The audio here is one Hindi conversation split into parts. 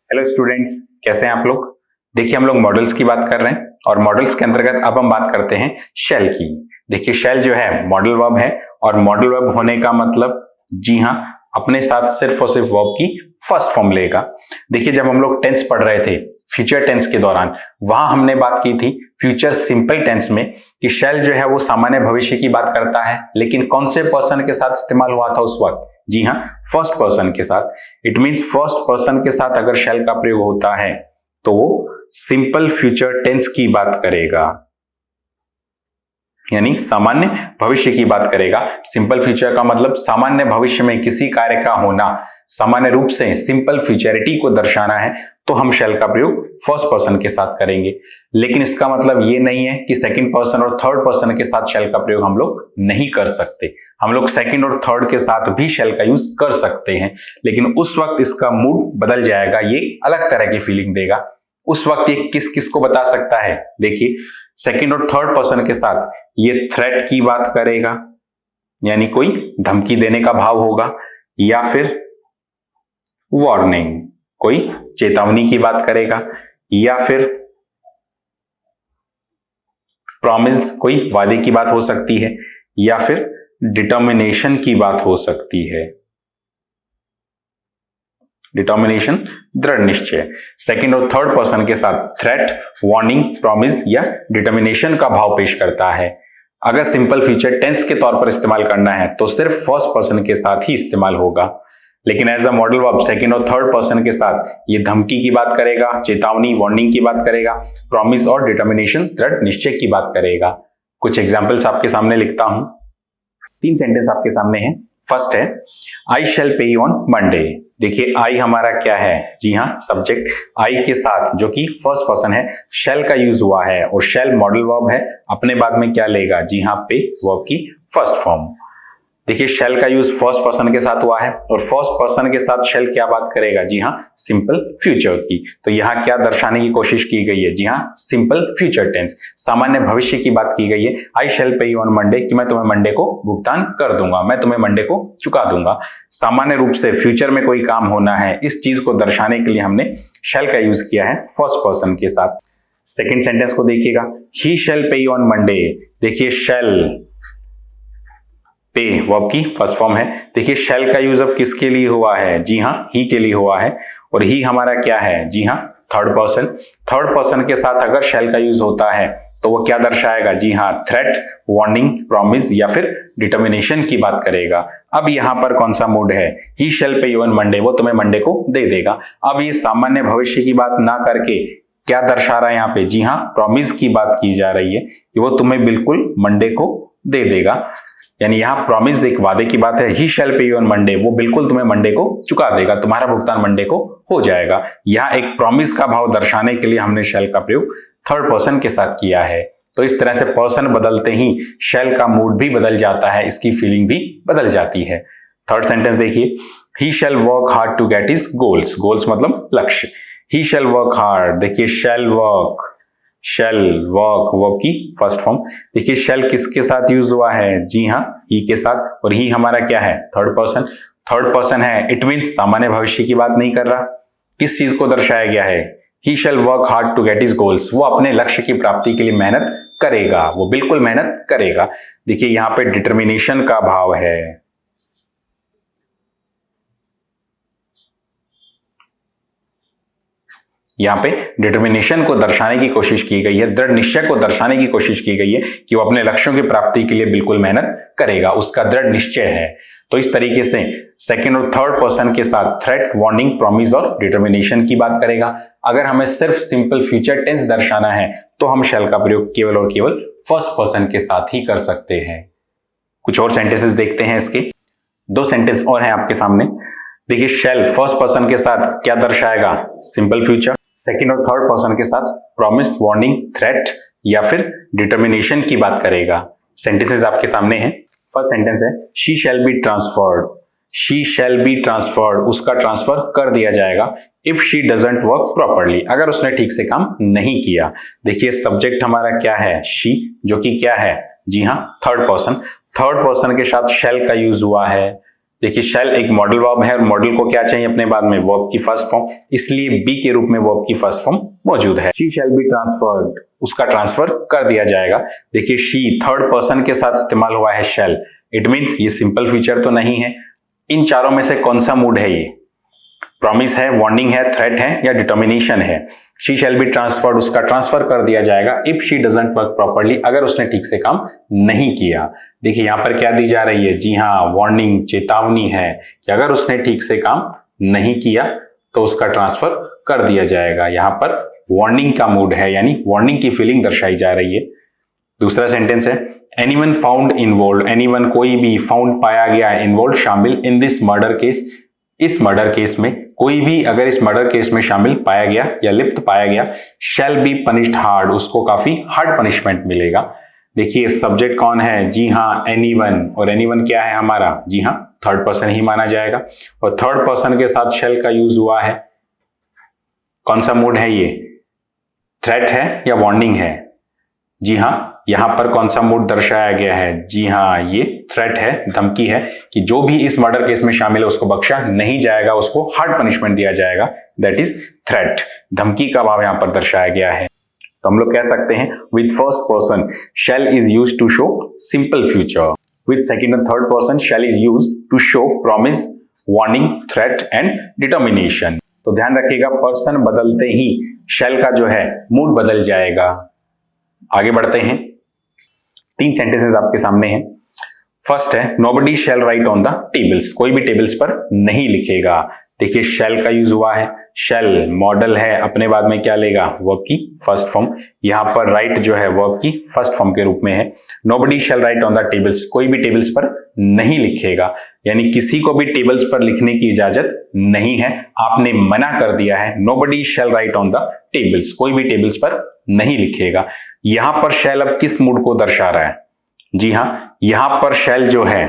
हेलो स्टूडेंट्स, कैसे हैं आप लोग। देखिए, हम लोग मॉडल्स की बात कर रहे हैं और मॉडल्स के अंतर्गत अब हम बात करते हैं शेल की। देखिए, शेल जो है मॉडल वर्ब है और मॉडल वर्ब होने का मतलब जी हाँ, अपने साथ सिर्फ और सिर्फ वर्ब की फर्स्ट फॉर्म लेगा। देखिए, जब हम लोग टेंस पढ़ रहे थे फ्यूचर टेंस के दौरान, वहां हमने बात की थी फ्यूचर सिंपल टेंस में कि शेल जो है वो सामान्य भविष्य की बात करता है, लेकिन कौन से पर्सन के साथ इस्तेमाल हुआ था उस वक्त। जी हाँ, फर्स्ट पर्सन के साथ। इट मींस फर्स्ट पर्सन के साथ अगर शेल का प्रयोग होता है तो वो सिंपल फ्यूचर टेंस की बात करेगा, यानी सामान्य भविष्य की बात करेगा। सिंपल फ्यूचर का मतलब सामान्य भविष्य में किसी कार्य का होना, सामान्य रूप से सिंपल फ्यूचरिटी को दर्शाना है तो हम शेल का प्रयोग फर्स्ट पर्सन के साथ करेंगे। लेकिन इसका मतलब ये नहीं है कि सेकंड पर्सन और थर्ड पर्सन के साथ शेल का प्रयोग हम लोग नहीं कर सकते। हम लोग सेकंड और थर्ड के साथ भी शेल का यूज कर सकते हैं, लेकिन उस वक्त इसका मूड बदल जाएगा, ये अलग तरह की फीलिंग देगा। उस वक्त ये किस किस को बता सकता है। देखिए, सेकंड और थर्ड पर्सन के साथ ये थ्रेट की बात करेगा, यानी कोई धमकी देने का भाव होगा, या फिर वार्निंग, कोई चेतावनी की बात करेगा, या फिर प्रॉमिस, कोई वादे की बात हो सकती है, या फिर डिटर्मिनेशन की बात हो सकती है। डिटर्मिनेशन, दृढ़ निश्चय। सेकंड और थर्ड पर्सन के साथ थ्रेट, वार्निंग, प्रॉमिस या डिटर्मिनेशन का भाव पेश करता है। अगर सिंपल फ्यूचर टेंस के तौर पर इस्तेमाल करना है तो सिर्फ फर्स्ट पर्सन के साथ ही इस्तेमाल होगा, लेकिन as a modal verb second और थर्ड पर्सन के साथ ये धमकी की बात करेगा, चेतावनी, वार्निंग की बात करेगा, प्रॉमिस और डिटर्मिनेशन, दृढ़ निश्चय की बात करेगा। कुछ एग्जाम्पल्स आपके सामने लिखता हूं। 3 सेंटेंस आपके सामने हैं। फर्स्ट है, आई शेल पे यू ऑन मंडे। देखिए, आई हमारा क्या है। जी हाँ, सब्जेक्ट। आई के साथ जो कि फर्स्ट पर्सन है, शेल का यूज हुआ है और शेल मॉडल वर्ब है। अपने बाद में क्या लेगा। जी हाँ, पे वर्ब की फर्स्ट फॉर्म। देखिए, शेल का यूज फर्स्ट पर्सन के साथ हुआ है और फर्स्ट पर्सन के साथ शेल क्या बात करेगा। जी हाँ, सिंपल फ्यूचर की। तो यहाँ क्या दर्शाने की कोशिश की गई है। जी हाँ, सिंपल फ्यूचर टेंस, सामान्य भविष्य की बात की गई है। आई शेल पे यू ऑन मंडे, कि मैं तुम्हें मंडे को भुगतान कर दूंगा, मैं तुम्हें मंडे को चुका दूंगा। सामान्य रूप से फ्यूचर में कोई काम होना है, इस चीज को दर्शाने के लिए हमने शेल का यूज किया है फर्स्ट पर्सन के साथ। सेकेंड सेंटेंस को देखिएगा, ही शेल पे यू ऑन मंडे। देखिए, शेल पे वर्ब की फर्स्ट फॉर्म है। देखिए, शेल का यूज अब किसके लिए हुआ है। जी हाँ, ही के लिए हुआ है और ही हमारा क्या है। जी हाँ, थर्ड पर्सन। थर्ड पर्सन के साथ अगर शेल का यूज होता है तो वो क्या दर्शाएगा। जी हाँ, थ्रेट, वार्निंग, प्रॉमिस या फिर डिटर्मिनेशन की बात करेगा। अब यहाँ पर कौन सा मूड है। ही शेल पे यू ऑन मंडे, वो तुम्हें मंडे को दे देगा। अब ये सामान्य भविष्य की बात ना करके क्या दर्शा रहा है यहाँ पे। जी हाँ, प्रॉमिस की बात की जा रही है कि वो तुम्हें बिल्कुल मंडे को दे देगा, यानी यहाँ प्रॉमिस एक वादे की बात है। ही शेल पे यू ऑन मंडे, वो बिल्कुल तुम्हें मंडे को चुका देगा, तुम्हारा भुगतान मंडे को हो जाएगा। यहाँ एक प्रॉमिस का भाव दर्शाने के लिए हमने शेल का प्रयोग थर्ड पर्सन के साथ किया है। तो इस तरह से पर्सन बदलते ही शेल का मूड भी बदल जाता है, इसकी फीलिंग भी बदल जाती है। थर्ड सेंटेंस देखिए, he shall work hard to get his goals. Goals मतलब लक्ष्य। He shall work hard. देखिए, shall work, shall work verb की फर्स्ट फॉर्म। देखिए, शेल किसके साथ यूज हुआ है। जी हाँ, ही के साथ, और ही हमारा क्या है, थर्ड पर्सन। थर्ड पर्सन है, इट मींस सामान्य भविष्य की बात नहीं कर रहा। किस चीज को दर्शाया गया है। He shall work hard to get his goals, वो अपने लक्ष्य की प्राप्ति के लिए मेहनत करेगा, वो बिल्कुल मेहनत करेगा। देखिए, यहाँ पे डिटर्मिनेशन का भाव है। यहाँ पे डिटर्मिनेशन को दर्शाने की कोशिश की गई है, दृढ़ निश्चय को दर्शाने की कोशिश की गई है कि वो अपने लक्ष्यों की प्राप्ति के लिए बिल्कुल मेहनत करेगा, उसका दृढ़ निश्चय है। तो इस तरीके से सेकंड और थर्ड पर्सन के साथ थ्रेट, वार्निंग, प्रॉमिस और डिटर्मिनेशन की बात करेगा। अगर हमें सिर्फ सिंपल फ्यूचर टेंस दर्शाना है तो हम शेल का प्रयोग केवल और केवल फर्स्ट पर्सन के साथ ही कर सकते हैं। कुछ और सेंटेंसेस देखते हैं इसके। 2 सेंटेंस और हैं आपके सामने। देखिए, शेल फर्स्ट पर्सन के साथ क्या दर्शाएगा, सिंपल फ्यूचर। सेकंड और थर्ड पर्सन के साथ प्रॉमिस, वार्निंग, थ्रेट या फिर डिटर्मिनेशन की बात करेगा। सेंटेंसेस आपके सामने हैं। फर्स्ट सेंटेंस है, she shall be transferred. She shall be transferred, उसका ट्रांसफर कर दिया जाएगा if she doesn't work properly, अगर उसने ठीक से काम नहीं किया। देखिए, सब्जेक्ट हमारा क्या है, शी, जो कि क्या है। जी हाँ, थर्ड पर्सन। थर्ड पर्सन के साथ शैल का यूज हुआ है। देखिए शैल एक मॉडल वर्ब है और मॉडल को क्या चाहिए अपने बाद में, वर्ब की फर्स्ट फॉर्म, इसलिए बी के रूप में वर्ब की फर्स्ट फॉर्म मौजूद है। शी शैल बी ट्रांसफर्ड, उसका ट्रांसफर कर दिया जाएगा। देखिए शी थर्ड पर्सन के साथ इस्तेमाल हुआ है शैल, इट मींस ये सिंपल फ्यूचर तो नहीं है। इन चारों में से कौन सा मूड है ये, प्रॉमिस है, वार्निंग है, थ्रेट है या डिटर्मिनेशन है। शी शैल बी ट्रांसफर्ड, उसका ट्रांसफर कर दिया जाएगा if she doesn't work properly, अगर उसने ठीक से काम नहीं किया। देखिए यहां पर क्या दी जा रही है, जी हाँ वार्निंग, चेतावनी है कि अगर उसने ठीक से काम नहीं किया तो उसका ट्रांसफर कर दिया जाएगा। यहां पर वार्निंग का मूड है, यानी वार्निंग की फीलिंग दर्शाई जा रही है। दूसरा सेंटेंस है एनीवन फाउंड इन्वॉल्व, एनीवन कोई भी, फाउंड पाया गया, इन्वॉल्व शामिल, इन दिस मर्डर केस, इस मर्डर केस में, कोई भी अगर इस मर्डर केस में शामिल पाया गया या लिप्त पाया गया, शैल बी पनिश्ड हार्ड, उसको काफी हार्ड पनिशमेंट मिलेगा। देखिए सब्जेक्ट कौन है, जी हाँ एनीवन, और एनीवन क्या है हमारा, जी हाँ थर्ड पर्सन ही माना जाएगा और थर्ड पर्सन के साथ शैल का यूज हुआ है। कौन सा मूड है ये, थ्रेट है या वार्निंग है, जी हाँ यहां पर कौन सा मूड दर्शाया गया है, जी हाँ ये थ्रेट है, धमकी है कि जो भी इस मर्डर केस में शामिल है उसको बख्शा नहीं जाएगा, उसको हार्ड पनिशमेंट दिया जाएगा, दैट इज थ्रेट, धमकी का भाव यहां पर दर्शाया गया है। तो हम लोग कह सकते हैं with first person shall is used to show simple future, with second और third person shall is used to show promise, warning, threat and determination. तो ध्यान रखिएगा पर्सन बदलते ही शैल का जो है मूड बदल जाएगा। आगे बढ़ते हैं, 3 सेंटेंसेस आपके सामने हैं। फर्स्ट है nobody shall write on the tables, कोई भी टेबल्स पर नहीं लिखेगा। देखिए शैल का यूज हुआ है, शैल मॉडल है, अपने बाद में क्या लेगा, वर्ब की फर्स्ट फॉर्म, यहां पर राइट जो है वर्ब की फर्स्ट फॉर्म के रूप में है। Nobody shall write on the tables, कोई भी टेबल्स पर नहीं लिखेगा, यानी किसी को भी टेबल्स पर लिखने की इजाजत नहीं है, आपने मना कर दिया है। Nobody shall write on the tables, कोई भी टेबल्स पर नहीं लिखेगा। यहां पर शैल अब किस मूड को दर्शा रहा है, जी हां यहां पर शैल जो है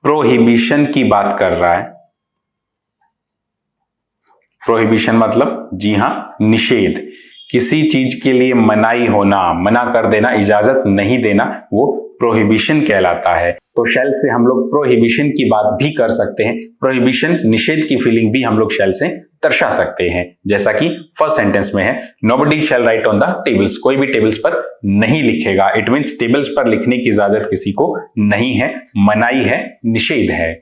प्रोहिबिशन की बात कर रहा है। प्रोहिबिशन मतलब जी हां निषेध, किसी चीज के लिए मनाही होना, मना कर देना, इजाजत नहीं देना, वो प्रोहिबिशन कहलाता है। तो शैल से हम लोग प्रोहिबिशन की बात भी कर सकते हैं, प्रोहिबिशन निषेध की फीलिंग भी हम लोग शैल से दर्शा सकते हैं, जैसा कि फर्स्ट सेंटेंस में है nobody shall write on the tables, कोई भी टेबल्स पर नहीं लिखेगा, इट मींस टेबल्स पर लिखने की इजाजत किसी को नहीं है, मनाही है, निषेध है।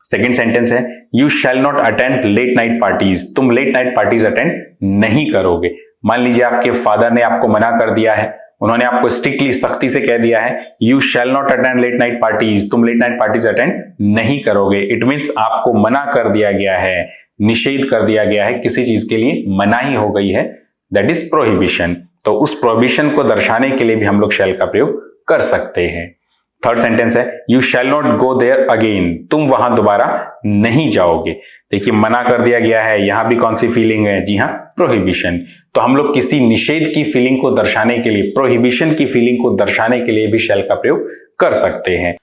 सेकेंड सेंटेंस है you shall not attend late night parties, तुम लेट नाइट पार्टीज अटेंड नहीं करोगे। मान लीजिए आपके फादर ने आपको मना कर दिया है, उन्होंने आपको स्ट्रिक्टली सख्ती से कह दिया है you shall not attend late night parties, तुम लेट नाइट पार्टीज अटेंड नहीं करोगे, इट मींस आपको मना कर दिया गया है, निषेध कर दिया गया है, किसी चीज के लिए मनाही हो गई है, दैट इज प्रोहिबिशन। तो उस प्रोहिबिशन को दर्शाने के लिए भी हम लोग शैल का प्रयोग कर सकते हैं। थर्ड सेंटेंस है you shall not go there again, तुम वहां दोबारा नहीं जाओगे। देखिए मना कर दिया गया है, यहां भी कौन सी फीलिंग है, जी हां प्रोहिबिशन। तो हम लोग किसी निषेध की फीलिंग को दर्शाने के लिए, प्रोहिबिशन की फीलिंग को दर्शाने के लिए भी शैल का प्रयोग कर सकते हैं।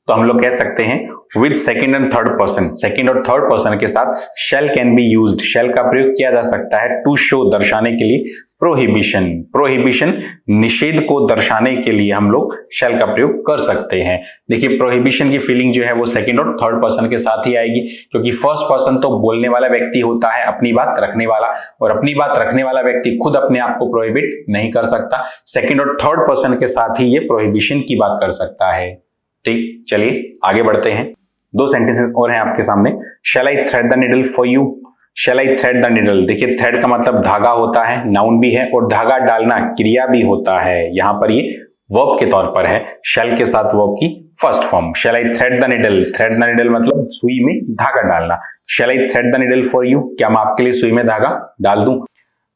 तो हम लोग कह सकते हैं with second and third person, second और थर्ड पर्सन के साथ शैल कैन बी यूज्ड, शैल का प्रयोग किया जा सकता है टू शो, दर्शाने के लिए, प्रोहिबिशन, प्रोहिबिशन निषेध को दर्शाने के लिए हम लोग शैल का प्रयोग कर सकते हैं। देखिए प्रोहिबिशन की फीलिंग जो है वो सेकंड और थर्ड पर्सन के साथ ही आएगी, क्योंकि फर्स्ट पर्सन तो बोलने वाला व्यक्ति होता है, अपनी बात रखने वाला, और अपनी बात रखने वाला व्यक्ति खुद अपने आप को प्रोहिबिट नहीं कर सकता। सेकंड और थर्ड पर्सन के साथ ही ये प्रोहिबिशन की बात कर सकता है। ठीक, चलिए आगे बढ़ते हैं। 2 सेंटेंसेस और हैं आपके सामने। Shall I thread the needle for you, shall I thread the needle. देखिए थ्रेड का मतलब धागा होता है, नाउन भी है, और धागा डालना क्रिया भी होता है। यहां पर ये वर्ब के तौर पर है, शैल के साथ वर्ब की first form. Shall I thread the needle, thread the needle मतलब सुई में धागा डालना। Shall I thread the needle for you, क्या मैं आपके लिए सुई में धागा डाल दूं।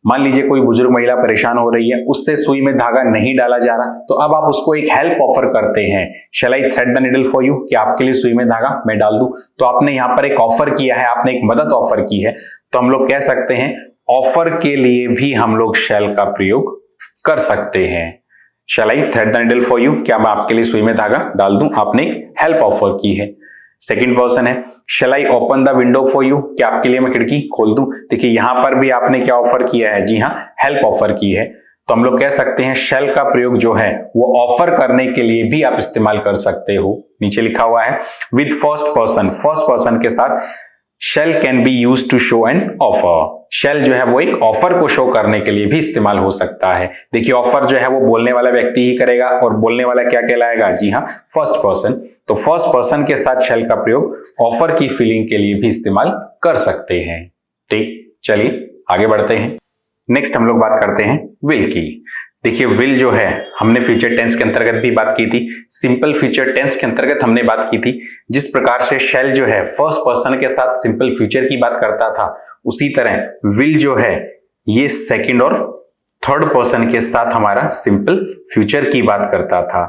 मान लीजिए कोई बुजुर्ग महिला परेशान हो रही है, उससे सुई में धागा नहीं डाला जा रहा, तो अब आप उसको एक हेल्प ऑफर करते हैं, shall I thread the needle for you, कि आपके लिए सुई में धागा मैं डाल दूं। तो आपने यहां पर एक ऑफर किया है, आपने एक मदद ऑफर की है, तो हम लोग कह सकते हैं ऑफर के लिए भी हम लोग शैल का प्रयोग कर सकते हैं। Shall I thread the needle for you, क्या मैं आपके लिए सुई में धागा डाल दूं, आपने एक हेल्प ऑफर की है। सेकेंड पर्सन है shall I open the window for you, कि आपके लिए मैं खिड़की खोल दूं। देखिए यहां पर भी आपने क्या ऑफर किया है, जी हां हेल्प ऑफर की है। तो हम लोग कह सकते हैं शैल का प्रयोग जो है वो ऑफर करने के लिए भी आप इस्तेमाल कर सकते हो। नीचे लिखा हुआ है विद फर्स्ट पर्सन के साथ shall can be use to show an offer. Shall जो है वो एक ऑफर को शो करने के लिए भी इस्तेमाल हो सकता है। देखिए ऑफर जो है वो बोलने वाला व्यक्ति ही करेगा और बोलने वाला क्या कहलाएगा, जी हाँ, फर्स्ट पर्सन। तो फर्स्ट पर्सन के साथ शैल का प्रयोग ऑफर की फीलिंग के लिए भी इस्तेमाल कर सकते हैं। ठीक, चलिए आगे बढ़ते हैं। नेक्स्ट हम लोग बात करते हैं विल की। देखिए विल जो है हमने फ्यूचर टेंस के अंतर्गत भी बात की थी, सिंपल फ्यूचर टेंस के अंतर्गत हमने बात की थी। जिस प्रकार से शैल जो है फर्स्ट पर्सन के साथ सिंपल फ्यूचर की बात करता था, उसी तरह विल जो है ये सेकंड और थर्ड पर्सन के साथ हमारा सिंपल फ्यूचर की बात करता था।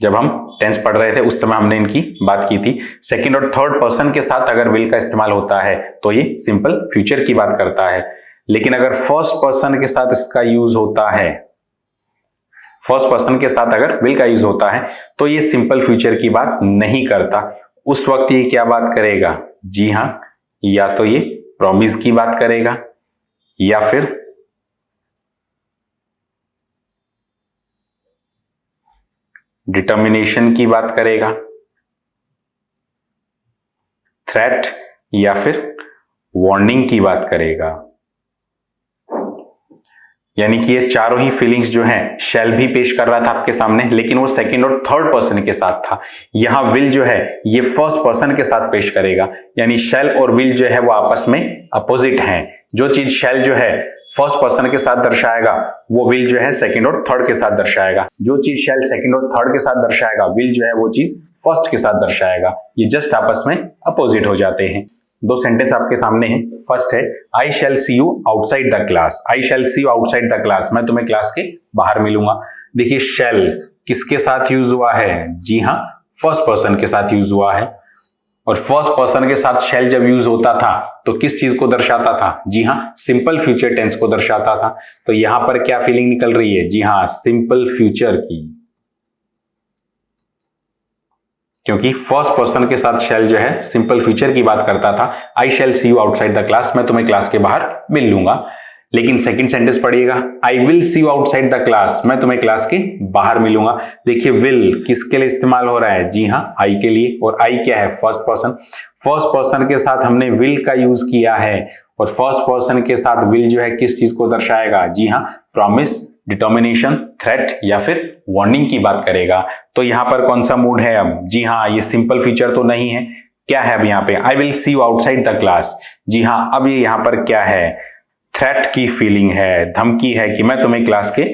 जब हम टेंस पढ़ रहे थे उस समय हमने इनकी बात की थी। सेकंड और थर्ड पर्सन के साथ अगर विल का इस्तेमाल होता है तो ये सिंपल फ्यूचर की बात करता है, लेकिन अगर फर्स्ट पर्सन के साथ इसका यूज होता है, फर्स्ट पर्सन के साथ अगर विल का यूज होता है तो ये सिंपल फ्यूचर की बात नहीं करता। उस वक्त ये क्या बात करेगा, जी हाँ, या तो ये प्रॉमिस की बात करेगा या फिर डिटर्मिनेशन की बात करेगा, थ्रेट या फिर वार्निंग की बात करेगा। यानी कि ये चारों ही फीलिंग्स जो हैं शैल भी पेश कर रहा था आपके सामने, लेकिन वो सेकंड और थर्ड पर्सन के साथ था। यहां विल जो है ये फर्स्ट पर्सन के साथ पेश करेगा, यानी शैल और विल जो है वो आपस में अपोजिट हैं। जो चीज शैल जो है फर्स्ट पर्सन के साथ दर्शाएगा वो विल जो है सेकंड और थर्ड के साथ दर्शाएगा। जो चीज शैल सेकंड और थर्ड के साथ दर्शाएगा विल जो है वो चीज फर्स्ट के साथ दर्शाएगा। ये जस्ट आपस में अपोजिट हो जाते हैं। दो सेंटेंस आपके सामने हैं। फर्स्ट है I shall see you outside the class. I shall see you outside the class, मैं तुम्हें क्लास के बाहर मिलूंगा। देखिए शैल किसके साथ यूज हुआ है, जी हाँ, फर्स्ट पर्सन के साथ यूज हुआ है। और फर्स्ट पर्सन के साथ शैल जब यूज होता था तो किस चीज को दर्शाता था, जी हाँ, सिंपल फ्यूचर टेंस को दर्शाता था। तो यहां पर क्या फीलिंग निकल रही है, जी हाँ, सिंपल फ्यूचर की, क्योंकि फर्स्ट पर्सन के साथ शैल जो है सिंपल फ्यूचर की बात करता था। आई shall see you outside the class, मैं तुम्हें क्लास के बाहर मिल लूंगा। लेकिन सेकंड सेंटेंस पढ़िएगा, आई will see you outside the class, मैं तुम्हें क्लास के बाहर मिलूंगा। देखिए विल किसके लिए इस्तेमाल हो रहा है, जी हाँ, आई के लिए। और आई क्या है, फर्स्ट पर्सन। फर्स्ट पर्सन के साथ हमने विल का यूज किया है और फर्स्ट पर्सन के साथ विल जो है किस चीज को दर्शाएगा, जी हाँ, प्रॉमिस, डिटर्मिनेशन, थ्रेट या फिर वार्निंग की बात करेगा। तो यहां पर कौन सा मूड है अब, जी हाँ, ये सिंपल फीचर तो नहीं है। क्या है अब यहाँ पे, I will see you outside the class, जी हाँ, अब ये यहाँ पर क्या है, थ्रेट की फीलिंग है, धमकी है कि मैं तुम्हें क्लास के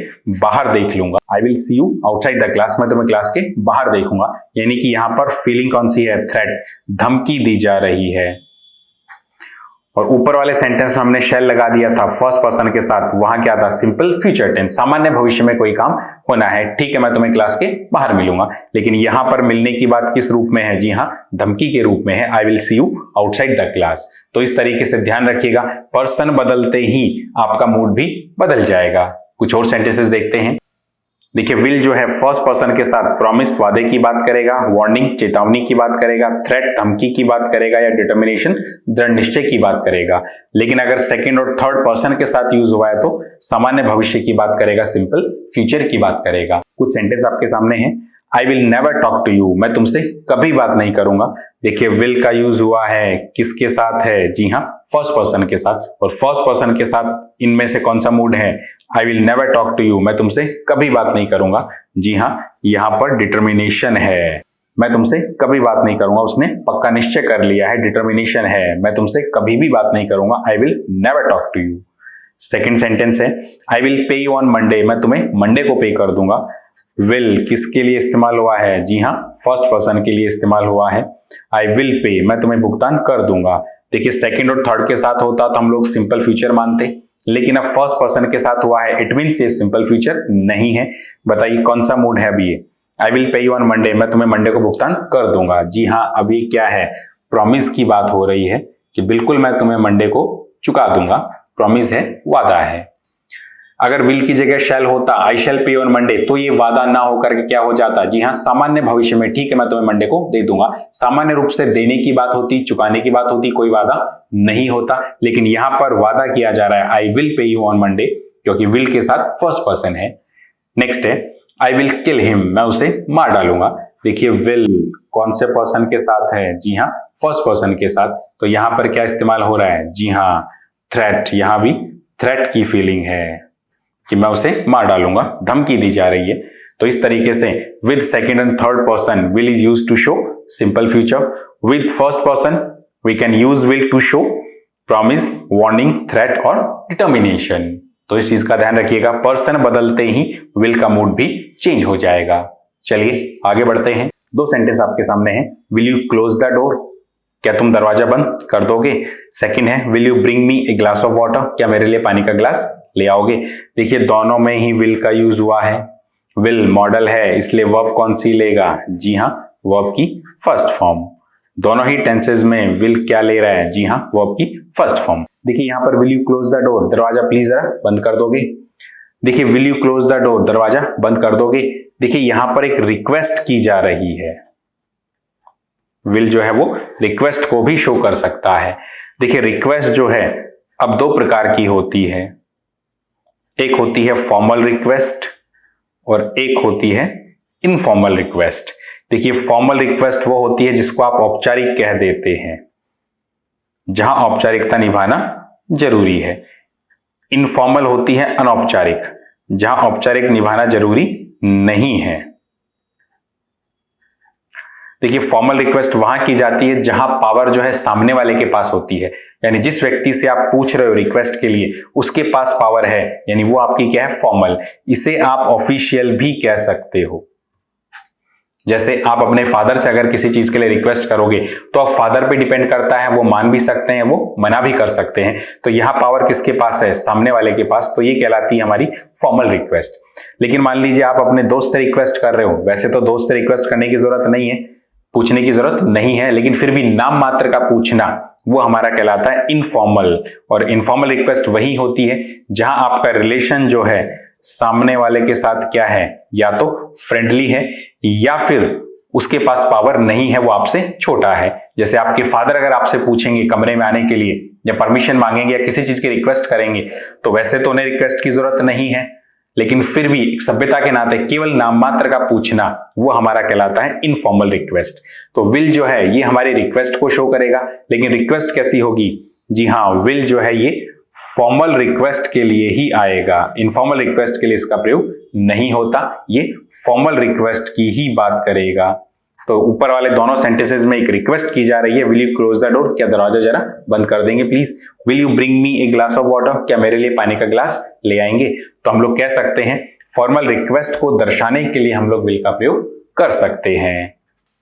बाहर देख लूंगा। आई will see you outside the class, मैं तुम्हें क्लास के बाहर देखूंगा। यानी कि यहां पर फीलिंग कौन सी है, थ्रेट, धमकी दी जा रही है। और ऊपर वाले सेंटेंस में हमने शैल लगा दिया था फर्स्ट पर्सन के साथ, वहां क्या था, सिंपल फ्यूचर टेंस, सामान्य भविष्य में कोई काम होना है। ठीक है, मैं तुम्हें क्लास के बाहर मिलूंगा। लेकिन यहां पर मिलने की बात किस रूप में है, जी हाँ, धमकी के रूप में है। I will see you outside the class. तो इस तरीके से ध्यान रखिएगा, पर्सन बदलते ही आपका मूड भी बदल जाएगा। कुछ और सेंटेंसेस देखते हैं। देखिए विल जो है फर्स्ट पर्सन के साथ प्रॉमिस, वादे की बात करेगा, वार्निंग, चेतावनी की बात करेगा, थ्रेट, धमकी की बात करेगा या डिटर्मिनेशन, दृढ़ निश्चय की बात करेगा। लेकिन अगर सेकंड और थर्ड पर्सन के साथ यूज हुआ है तो सामान्य भविष्य की बात करेगा, सिंपल फ्यूचर की बात करेगा। कुछ सेंटेंस आपके सामने हैं। I will never talk to you, मैं तुमसे कभी बात नहीं करूंगा। देखिए विल का यूज हुआ है किसके साथ है, जी हाँ, फर्स्ट पर्सन के साथ। और फर्स्ट पर्सन के साथ इनमें से कौन सा मूड है, I will never talk to you, मैं तुमसे कभी बात नहीं करूंगा। जी हाँ, यहां पर डिटर्मिनेशन है, मैं तुमसे कभी बात नहीं करूंगा। उसने पक्का निश्चय कर लिया है, डिटर्मिनेशन है, मैं तुमसे कभी भी बात नहीं करूंगा। I will never talk to you. Second sentence है, I will pay you on Monday, मैं तुम्हें मंडे को पे कर दूंगा। विल किसके लिए इस्तेमाल हुआ है, जी हाँ, फर्स्ट पर्सन के लिए इस्तेमाल हुआ है। आई विल पे, मैं तुम्हें भुगतान कर दूंगा। देखिए सेकंड और थर्ड के साथ होता तो हम लोग सिंपल फ्यूचर मानते, लेकिन अब फर्स्ट पर्सन के साथ हुआ है, इट मीन्स ये सिंपल फ्यूचर नहीं है। बताइए कौन सा मूड है अभी ये, आई will pay you on Monday, मैं तुम्हें मंडे को भुगतान कर दूंगा। जी हाँ, अभी क्या है, प्रॉमिस की बात हो रही है कि बिल्कुल मैं तुम्हें मंडे को चुका दूंगा, प्रॉमिस है, वादा है। अगर विल की जगह शैल होता, आई शैल पे ऑन मंडे, तो ये वादा ना होकर के क्या हो जाता, जी हाँ, सामान्य भविष्य में, ठीक है मैं तुम्हें मंडे को दे दूंगा, सामान्य रूप से देने की बात होती, चुकाने की बात होती, कोई वादा नहीं होता। लेकिन यहां पर वादा किया जा रहा है, I will pay you on Monday, क्योंकि विल के साथ फर्स्ट पर्सन है। नेक्स्ट है आई विल किल हिम, मैं उसे मार डालूंगा। देखिए विल कौन से पर्सन के साथ है, जी हाँ, फर्स्ट पर्सन के साथ, तो यहां पर क्या इस्तेमाल हो रहा है, जी हाँ, थ्रेट, यहां भी थ्रेट की फीलिंग है कि मैं उसे मार डालूंगा, धमकी दी जा रही है। तो इस तरीके से with second and third person will is used to show simple future, with first person we can use will to show promise, warning, threat और डिटर्मिनेशन। तो इस चीज का ध्यान रखिएगा, पर्सन बदलते ही विल का मूड भी चेंज हो जाएगा। चलिए आगे बढ़ते हैं। दो सेंटेंस आपके सामने हैं, will you close the door, क्या तुम दरवाजा बंद कर दोगे। सेकंड है will you bring me a glass of water, क्या मेरे लिए पानी का ग्लास ले आओगे। देखिए दोनों में ही विल का यूज हुआ है, विल मॉडल है इसलिए वर्ब कौन सी लेगा, जी हाँ, वर्ब की फर्स्ट फॉर्म। दोनों ही टेंसेज में विल क्या ले रहा है, जी हाँ, वर्ब की फर्स्ट फॉर्म। देखिए यहां पर will you close the door, दरवाजा प्लीज जरा बंद कर दोगे। देखिए will you close the door, दरवाजा बंद कर दोगे। देखिए यहां पर एक रिक्वेस्ट की जा रही है, विल जो है वो रिक्वेस्ट को भी शो कर सकता है। देखिए रिक्वेस्ट जो है अब दो प्रकार की होती है, एक होती है फॉर्मल रिक्वेस्ट और एक होती है इनफॉर्मल रिक्वेस्ट। देखिए फॉर्मल रिक्वेस्ट वो होती है जिसको आप औपचारिक कह देते हैं, जहां औपचारिकता निभाना जरूरी है। इनफॉर्मल होती है अनौपचारिक, जहां औपचारिक निभाना जरूरी नहीं है। देखिए फॉर्मल रिक्वेस्ट वहां की जाती है जहां पावर जो है सामने वाले के पास होती है, यानी जिस व्यक्ति से आप पूछ रहे हो रिक्वेस्ट के लिए उसके पास पावर है, यानी वो आपकी क्या है, फॉर्मल। इसे आप ऑफिशियल भी कह सकते हो। जैसे आप अपने फादर से अगर किसी चीज के लिए रिक्वेस्ट करोगे तो अब फादर पे डिपेंड करता है, वो मान भी सकते हैं, वो मना भी कर सकते हैं। तो यहां पावर किसके पास है, सामने वाले के पास, तो ये कहलाती है हमारी फॉर्मल रिक्वेस्ट। लेकिन मान लीजिए आप अपने दोस्त से रिक्वेस्ट कर रहे हो, वैसे तो दोस्त से रिक्वेस्ट करने की जरूरत नहीं है, पूछने की जरूरत नहीं है, लेकिन फिर भी नाम मात्र का पूछना वो हमारा कहलाता है इनफॉर्मल। और इनफॉर्मल रिक्वेस्ट वही होती है जहां आपका रिलेशन जो है सामने वाले के साथ क्या है, या तो फ्रेंडली है या फिर उसके पास पावर नहीं है, वो आपसे छोटा है। जैसे आपके फादर अगर आपसे पूछेंगे कमरे में आने के लिए या परमिशन मांगेंगे या किसी चीज की रिक्वेस्ट करेंगे, तो वैसे तो उन्हें रिक्वेस्ट की जरूरत नहीं है, लेकिन फिर भी सभ्यता के नाते केवल नाम मात्र का पूछना वो हमारा कहलाता है इनफॉर्मल रिक्वेस्ट। तो विल जो है ये हमारी रिक्वेस्ट को शो करेगा, लेकिन रिक्वेस्ट कैसी होगी, जी हाँ, विल जो है ये फॉर्मल रिक्वेस्ट के लिए ही आएगा, इनफॉर्मल रिक्वेस्ट के लिए इसका प्रयोग नहीं होता, ये फॉर्मल रिक्वेस्ट की ही बात करेगा। तो ऊपर वाले दोनों सेंटेंसेस में एक रिक्वेस्ट की जा रही है, will you close the door, क्या दरवाजा जरा बंद कर देंगे please. Will you bring me a glass of water, क्या मेरे लिए पानी का ग्लास ले आएंगे। तो हम लोग कह सकते हैं फॉर्मल रिक्वेस्ट को दर्शाने के लिए हम लोग विल का प्रयोग कर सकते हैं।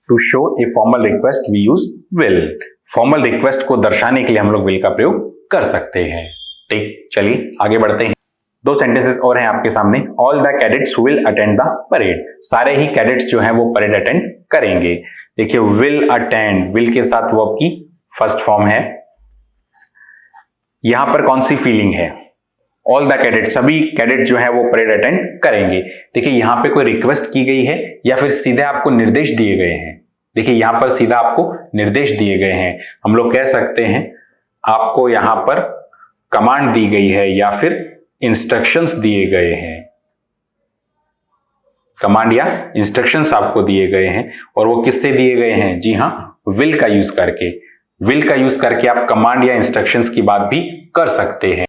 To show a formal request we use will, formal request को दर्शाने के लिए हम लोग विल का प्रयोग कर सकते हैं। ठीक, चलिए आगे बढ़ते हैं। दो सेंटेंसेस और हैं आपके सामने, all the cadets will attend the parade, सारे ही कैडेट्स जो हैं वो परेड अटेंड करेंगे। देखिए विल अटेंड, विल के साथ वर्ब की फर्स्ट फॉर्म है, यहां पर कौन सी फीलिंग है, ऑल द कैडेट, सभी कैडेट जो है वो परेड अटेंड करेंगे। देखिए यहां पे कोई रिक्वेस्ट की गई है या फिर सीधे आपको निर्देश दिए गए हैं। देखिए यहां पर सीधा आपको निर्देश दिए गए हैं, हम लोग कह सकते हैं आपको यहां पर कमांड दी गई है या फिर इंस्ट्रक्शंस दिए गए हैं, कमांड या इंस्ट्रक्शंस आपको दिए गए हैं। और वो किससे दिए गए हैं, जी हां, विल का यूज करके। विल का यूज करके आप कमांड या इंस्ट्रक्शंस की बात भी कर सकते हैं।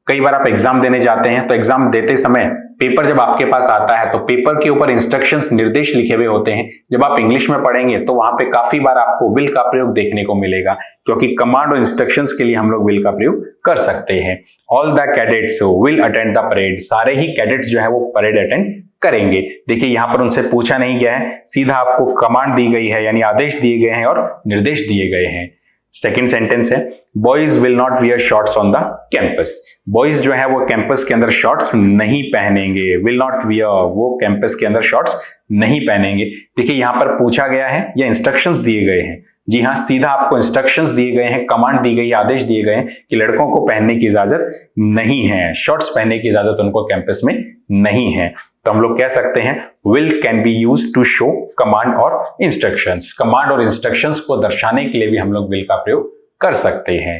कई बार आप एग्जाम देने जाते हैं तो एग्जाम देते समय पेपर जब आपके पास आता है तो पेपर के ऊपर इंस्ट्रक्शंस, निर्देश लिखे हुए होते हैं। जब आप इंग्लिश में पढ़ेंगे तो वहां पे काफी बार आपको विल का प्रयोग देखने को मिलेगा, क्योंकि कमांड और इंस्ट्रक्शंस के लिए हम लोग विल का प्रयोग कर सकते हैं। All the cadets will attend the parade, सारे ही कैडेट्स जो है वो परेड अटेंड करेंगे। देखिए यहां पर उनसे पूछा नहीं गया है, सीधा आपको कमांड दी गई है, यानी आदेश दिए गए हैं और निर्देश दिए गए हैं। सेकेंड सेंटेंस है, boys will not wear shorts on the campus, boys जो है वो कैंपस के अंदर शॉर्ट्स नहीं पहनेंगे। विल नॉट वियर, वो कैंपस के अंदर शॉर्ट्स नहीं पहनेंगे। देखिए यहां पर पूछा गया है या इंस्ट्रक्शंस दिए गए हैं, जी हाँ, सीधा आपको इंस्ट्रक्शंस दिए गए हैं, कमांड दी गई, आदेश दिए गए हैं कि लड़कों को पहनने की इजाजत नहीं है, शॉर्ट्स पहनने की इजाजत उनको कैंपस में नहीं है। तो हम लोग कह सकते हैं will can be used to show command और इंस्ट्रक्शंस। कमांड और इंस्ट्रक्शंस को दर्शाने के लिए भी हम लोग विल का प्रयोग कर सकते हैं।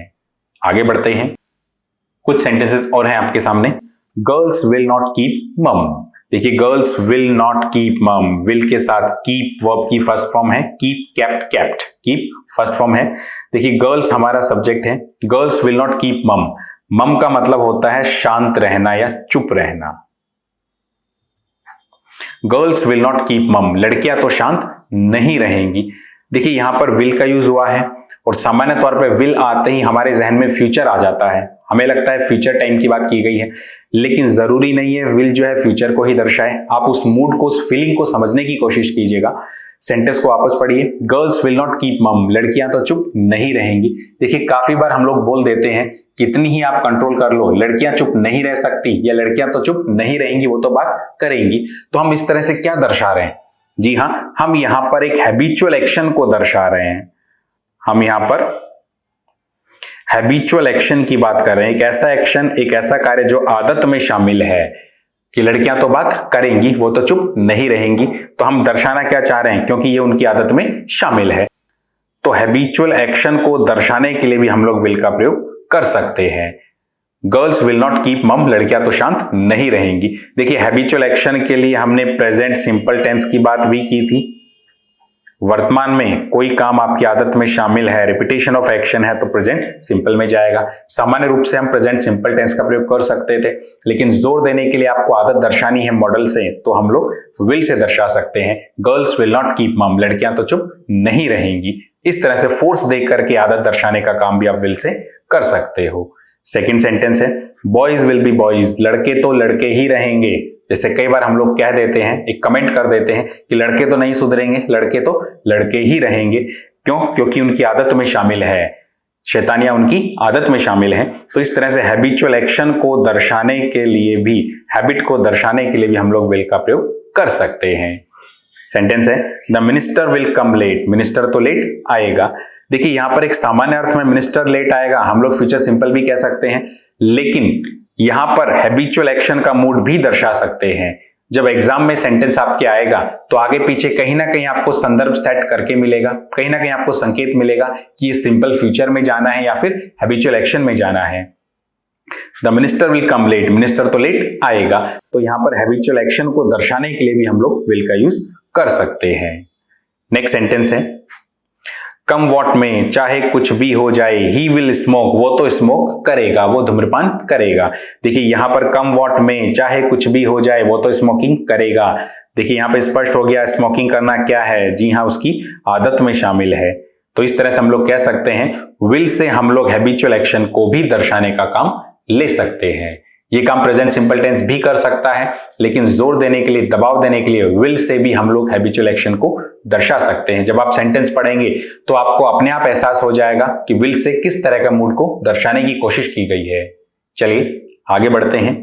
आगे बढ़ते हैं, कुछ सेंटेंसेस और हैं आपके सामने। गर्ल्स विल नॉट कीप मम। देखिए, गर्ल्स विल नॉट कीप मम, विल के साथ कीप वर्ब की फर्स्ट फॉर्म है, keep, kept, kept, keep first form है। देखिए, गर्ल्स हमारा सब्जेक्ट है, गर्ल्स विल नॉट कीप मम। मम का मतलब होता है शांत रहना या चुप रहना। गर्ल्स विल नॉट कीप मम, लड़कियां तो शांत नहीं रहेंगी। देखिए, यहां पर विल का यूज हुआ है और सामान्य तौर पर विल आते ही हमारे जहन में फ्यूचर आ जाता है, हमें लगता है फ्यूचर टाइम की बात की गई है, लेकिन जरूरी नहीं है विल जो है फ्यूचर को ही दर्शाए। आप उस मूड को, उस फीलिंग को समझने की कोशिश कीजिएगा। सेंटेंस को वापस पढ़िए, गर्ल्स विल नॉट कीप मम, लड़कियां तो चुप नहीं रहेंगी। देखिए, काफी बार हम लोग बोल देते हैं कितनी ही आप कंट्रोल कर लो, लड़कियां चुप नहीं रह सकती या लड़कियां तो चुप नहीं रहेंगी, वो तो बात करेंगी। तो हम इस तरह से क्या दर्शा रहे हैं? जी हाँ, हम यहां पर एक हैबिचुअल एक्शन को दर्शा रहे हैं। हम यहां पर हैबिचुअल एक्शन की बात कर रहे हैं, एक ऐसा एक्शन, एक ऐसा कार्य जो आदत में शामिल है कि लड़कियां तो बात करेंगी, वो तो चुप नहीं रहेंगी। तो हम दर्शाना क्या चाह रहे हैं? क्योंकि ये उनकी आदत में शामिल है। तो हैबिचुअल एक्शन को दर्शाने के लिए भी हम लोग विल का प्रयोग कर सकते हैं। गर्ल्स विल नॉट कीप मम, लड़कियां तो शांत नहीं रहेंगी। देखिए, हैबिचुअल एक्शन के लिए हमने प्रेजेंट सिंपल टेंस की बात भी की थी। वर्तमान में कोई काम आपकी आदत में शामिल है, रिपीटेशन ऑफ एक्शन है, तो प्रेजेंट सिंपल में जाएगा। सामान्य रूप से हम प्रेजेंट सिंपल टेंस का प्रयोग कर सकते थे, लेकिन जोर देने के लिए आपको आदत दर्शानी है मॉडल से, तो हम लोग विल से दर्शा सकते हैं। गर्ल्स विल नॉट कीप मम, लड़कियां तो चुप नहीं रहेंगी। इस तरह से फोर्स देख करके आदत दर्शाने का काम भी आप विल से कर सकते हो। सेकेंड सेंटेंस है, बॉयज विल बी बॉयज, लड़के तो लड़के ही रहेंगे। जैसे कई बार हम लोग कह देते हैं, एक कमेंट कर देते हैं कि लड़के तो नहीं सुधरेंगे, लड़के तो लड़के ही रहेंगे। क्यों? क्योंकि उनकी आदत में शामिल है, शैतानियां उनकी आदत में शामिल है। तो इस तरह से हैबिचुअल एक्शन को दर्शाने के लिए भी, हैबिट को दर्शाने के लिए भी हम लोग विल का प्रयोग कर सकते हैं। सेंटेंस है, the minister will come late, minister तो लेट आएगा। देखिए, यहां पर एक सामान्य अर्थ में मिनिस्टर लेट आएगा, हम लोग फ्यूचर सिंपल भी कह सकते हैं, लेकिन यहां पर हैबिचुअल एक्शन का मूड भी दर्शा सकते हैं। जब एग्जाम में सेंटेंस आपके आएगा तो आगे पीछे कहीं ना कहीं आपको संदर्भ सेट करके मिलेगा, कहीं ना कहीं आपको संकेत मिलेगा कि ये सिंपल फ्यूचर में जाना है या फिर हैबिचुअल एक्शन में जाना है। The minister will come late, minister तो लेट आएगा। तो यहां पर हैबिचुअल एक्शन को दर्शाने के लिए भी हम लोग विल का यूज कर सकते हैं। नेक्स्ट सेंटेंस है, कम वॉट में, चाहे कुछ भी हो जाए, ही विल स्मोक, वो तो स्मोक करेगा, वो धूम्रपान करेगा। देखिए, यहां पर कम वॉट में, चाहे कुछ भी हो जाए, वो तो स्मोकिंग करेगा। देखिए, यहां पर स्पष्ट हो गया स्मोकिंग करना क्या है। जी हाँ, उसकी आदत में शामिल है। तो इस तरह से हम लोग कह सकते हैं विल से हम लोग हैबिचुअल एक्शन को भी दर्शाने का काम ले सकते हैं। ये काम प्रेजेंट सिंपल टेंस भी कर सकता है, लेकिन जोर देने के लिए, दबाव देने के लिए विल से भी हम लोग हैबिचुअल एक्शन को दर्शा सकते हैं। जब आप सेंटेंस पढ़ेंगे तो आपको अपने आप एहसास हो जाएगा कि विल से किस तरह का मूड को दर्शाने की कोशिश की गई है। चलिए आगे बढ़ते हैं।